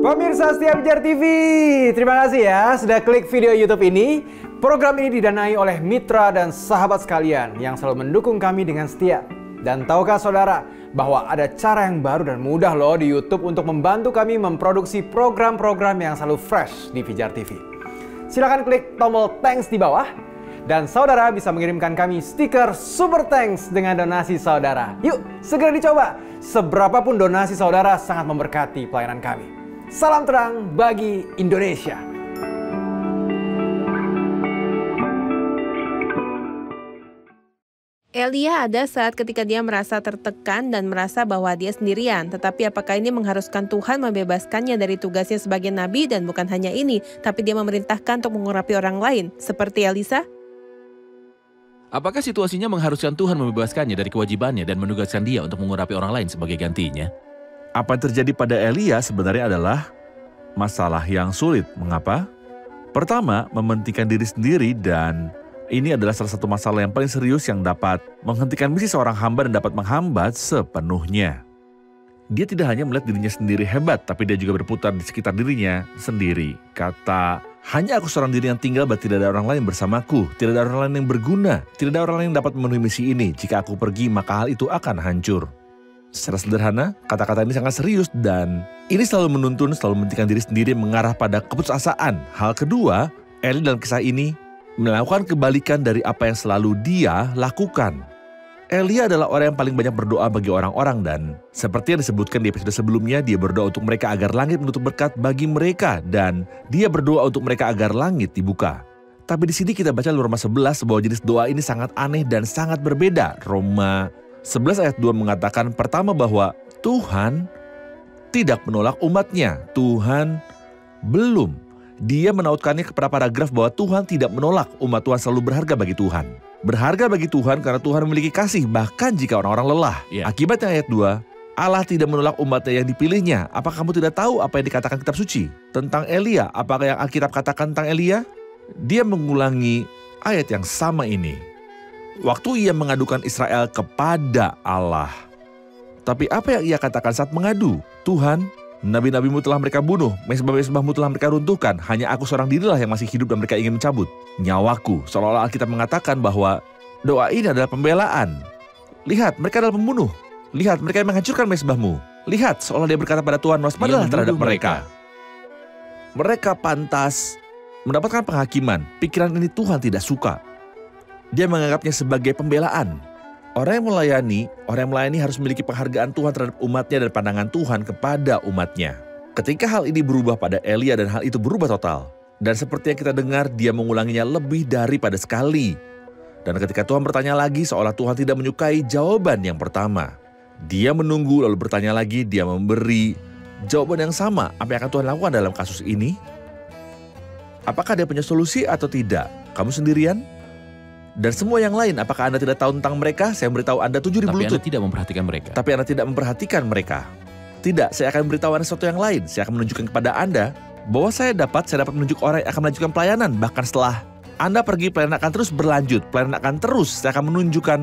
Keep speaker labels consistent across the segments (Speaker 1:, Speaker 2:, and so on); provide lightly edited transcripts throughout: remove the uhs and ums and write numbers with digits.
Speaker 1: Pemirsa setia Pijar TV, terima kasih ya sudah klik video YouTube ini. Program ini didanai oleh mitra dan sahabat sekalian yang selalu mendukung kami dengan setia. Dan tahukah saudara bahwa ada cara yang baru dan mudah loh di YouTube untuk membantu kami memproduksi program-program yang selalu fresh di Pijar TV. Silahkan klik tombol thanks di bawah dan saudara bisa mengirimkan kami stiker super thanks dengan donasi saudara. Yuk segera dicoba, seberapapun donasi saudara sangat memberkati pelayanan kami. Salam terang bagi Indonesia.
Speaker 2: Elia ada saat ketika dia merasa tertekan dan merasa bahwa dia sendirian. Tetapi apakah ini mengharuskan Tuhan membebaskannya dari tugasnya sebagai nabi? Dan bukan hanya ini, tapi dia memerintahkan untuk mengurapi orang lain, seperti Elisa?
Speaker 3: Apakah situasinya mengharuskan Tuhan membebaskannya dari kewajibannya dan menugaskan dia untuk mengurapi orang lain sebagai gantinya?
Speaker 4: Apa yang terjadi pada Elia sebenarnya adalah masalah yang sulit. Mengapa? Pertama, mementingkan diri sendiri, dan ini adalah salah satu masalah yang paling serius yang dapat menghentikan misi seorang hamba dan dapat menghambat sepenuhnya. Dia tidak hanya melihat dirinya sendiri hebat, tapi dia juga berputar di sekitar dirinya sendiri. Kata, hanya aku seorang diri yang tinggal, berarti tidak ada orang lain bersamaku, tidak ada orang lain yang berguna, tidak ada orang lain yang dapat memenuhi misi ini. Jika aku pergi, maka hal itu akan hancur. Secara sederhana, kata-kata ini sangat serius dan ini selalu menuntun, selalu mementingkan diri sendiri mengarah pada keputusasaan. Hal kedua, Eli dalam kisah ini melakukan kebalikan dari apa yang selalu dia lakukan. Elia adalah orang yang paling banyak berdoa bagi orang-orang dan seperti yang disebutkan di episode sebelumnya, dia berdoa untuk mereka agar langit menutup berkat bagi mereka dan dia berdoa untuk mereka agar langit dibuka. Tapi di sini kita baca Roma 11 bahwa jenis doa ini sangat aneh dan sangat berbeda. Roma 11 ayat 2 mengatakan pertama bahwa Tuhan tidak menolak umatnya. Tuhan belum. Dia menautkannya kepada paragraf bahwa Tuhan tidak menolak, umat Tuhan selalu berharga bagi Tuhan. Berharga bagi Tuhan karena Tuhan memiliki kasih bahkan jika orang-orang lelah. Akibatnya ayat 2, Allah tidak menolak umatnya yang dipilihnya. Apakah kamu tidak tahu apa yang dikatakan kitab suci tentang Elia? Apakah yang Alkitab katakan tentang Elia? Dia mengulangi ayat yang sama ini. Waktu ia mengadukan Israel kepada Allah. Tapi apa yang ia katakan saat mengadu? Tuhan, nabi-nabimu telah mereka bunuh, mesbah-mesbahmu telah mereka runtuhkan, hanya aku seorang dirilah yang masih hidup dan mereka ingin mencabut nyawaku. Seolah-olah Alkitab mengatakan bahwa doa ini adalah pembelaan. Lihat, mereka adalah pembunuh. Lihat, mereka yang menghancurkan mesbahmu. Lihat, seolah dia berkata pada Tuhan, waspadalah terhadap mereka. Mereka pantas mendapatkan penghakiman. Pikiran ini Tuhan tidak suka. Dia menganggapnya sebagai pembelaan. Orang yang melayani harus memiliki penghargaan Tuhan terhadap umatnya dan pandangan Tuhan kepada umatnya. Ketika hal ini berubah pada Elia dan hal itu berubah total. Dan seperti yang kita dengar, dia mengulanginya lebih daripada sekali. Dan ketika Tuhan bertanya lagi, seolah Tuhan tidak menyukai jawaban yang pertama. Dia menunggu lalu bertanya lagi, dia memberi jawaban yang sama. Apa yang akan Tuhan lakukan dalam kasus ini? Apakah dia punya solusi atau tidak? Kamu sendirian? Dan semua yang lain, apakah Anda tidak tahu tentang mereka? Saya memberitahu Anda 7.000 lutut.
Speaker 3: Tapi Anda tidak memperhatikan mereka.
Speaker 4: Tapi Anda tidak memperhatikan mereka. Tidak, saya akan memberitahu Anda sesuatu yang lain. Saya akan menunjukkan kepada Anda bahwa saya dapat menunjuk orang yang akan melanjutkan pelayanan. Bahkan setelah Anda pergi, pelayanan akan terus berlanjut. Pelayanan akan terus, saya akan menunjukkan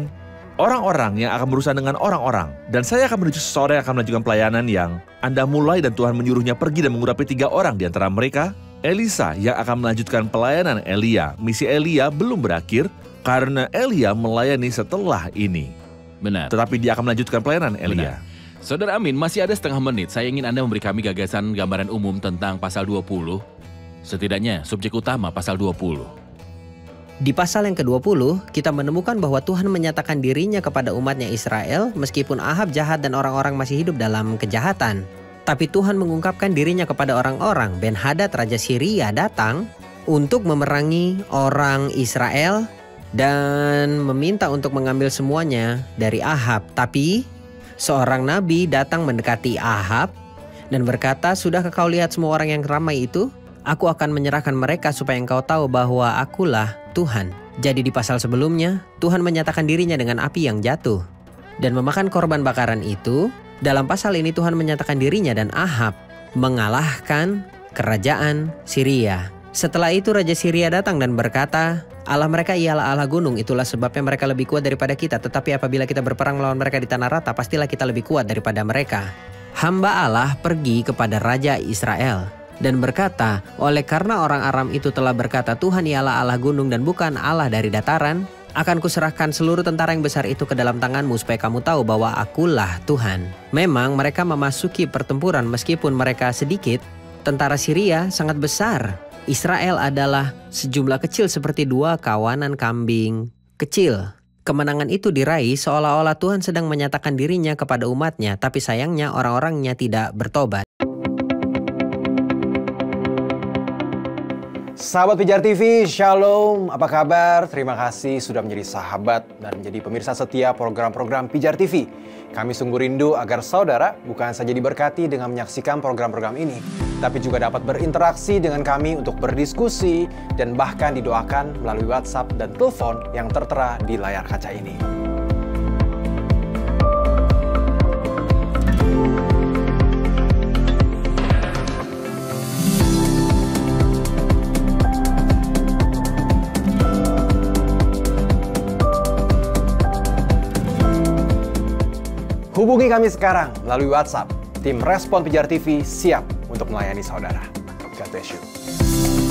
Speaker 4: orang-orang yang akan berusaha dengan orang-orang. Dan saya akan menuju seseorang yang akan melanjutkan pelayanan yang Anda mulai dan Tuhan menyuruhnya pergi dan mengurapi 3 orang di antara mereka. Elisa yang akan melanjutkan pelayanan Elia. Misi Elia belum berakhir. Karena Elia melayani setelah ini.
Speaker 3: Benar.
Speaker 4: Tetapi dia akan melanjutkan pelayanan Elia.
Speaker 3: Benar. Saudara Amin, masih ada setengah menit. Saya ingin Anda memberi kami gagasan gambaran umum tentang pasal 20. Setidaknya subjek utama pasal 20.
Speaker 5: Di pasal yang ke-20, kita menemukan bahwa Tuhan menyatakan dirinya kepada umatnya Israel meskipun Ahab jahat dan orang-orang masih hidup dalam kejahatan. Tapi Tuhan mengungkapkan dirinya kepada orang-orang. Ben-Hadad Raja Syria datang untuk memerangi orang Israel dan meminta untuk mengambil semuanya dari Ahab. Tapi seorang nabi datang mendekati Ahab dan berkata, "Sudahkah kau lihat semua orang yang ramai itu? Aku akan menyerahkan mereka supaya engkau tahu bahwa akulah Tuhan." Jadi di pasal sebelumnya, Tuhan menyatakan dirinya dengan api yang jatuh dan memakan korban bakaran itu. Dalam pasal ini Tuhan menyatakan dirinya dan Ahab mengalahkan kerajaan Syria. Setelah itu Raja Syria datang dan berkata, Allah mereka ialah Allah gunung, itulah sebabnya mereka lebih kuat daripada kita. Tetapi apabila kita berperang melawan mereka di tanah rata, pastilah kita lebih kuat daripada mereka. Hamba Allah pergi kepada Raja Israel dan berkata, oleh karena orang Aram itu telah berkata Tuhan ialah Allah gunung dan bukan Allah dari dataran, akan kuserahkan seluruh tentara yang besar itu ke dalam tanganmu supaya kamu tahu bahwa akulah Tuhan. Memang mereka memasuki pertempuran meskipun mereka sedikit, tentara Syria sangat besar. Israel adalah sejumlah kecil seperti 2 kawanan kambing kecil. Kemenangan itu diraih seolah-olah Tuhan sedang menyatakan dirinya kepada umatnya, tapi sayangnya orang-orangnya tidak bertobat.
Speaker 1: Sahabat Pijar TV, Shalom, apa kabar? Terima kasih sudah menjadi sahabat dan menjadi pemirsa setia program-program Pijar TV. Kami sungguh rindu agar saudara bukan saja diberkati dengan menyaksikan program-program ini, tapi juga dapat berinteraksi dengan kami untuk berdiskusi dan bahkan didoakan melalui WhatsApp dan telepon yang tertera di layar kaca ini. Hubungi kami sekarang melalui WhatsApp. Tim Respon Pijar TV siap untuk melayani saudara. God bless you.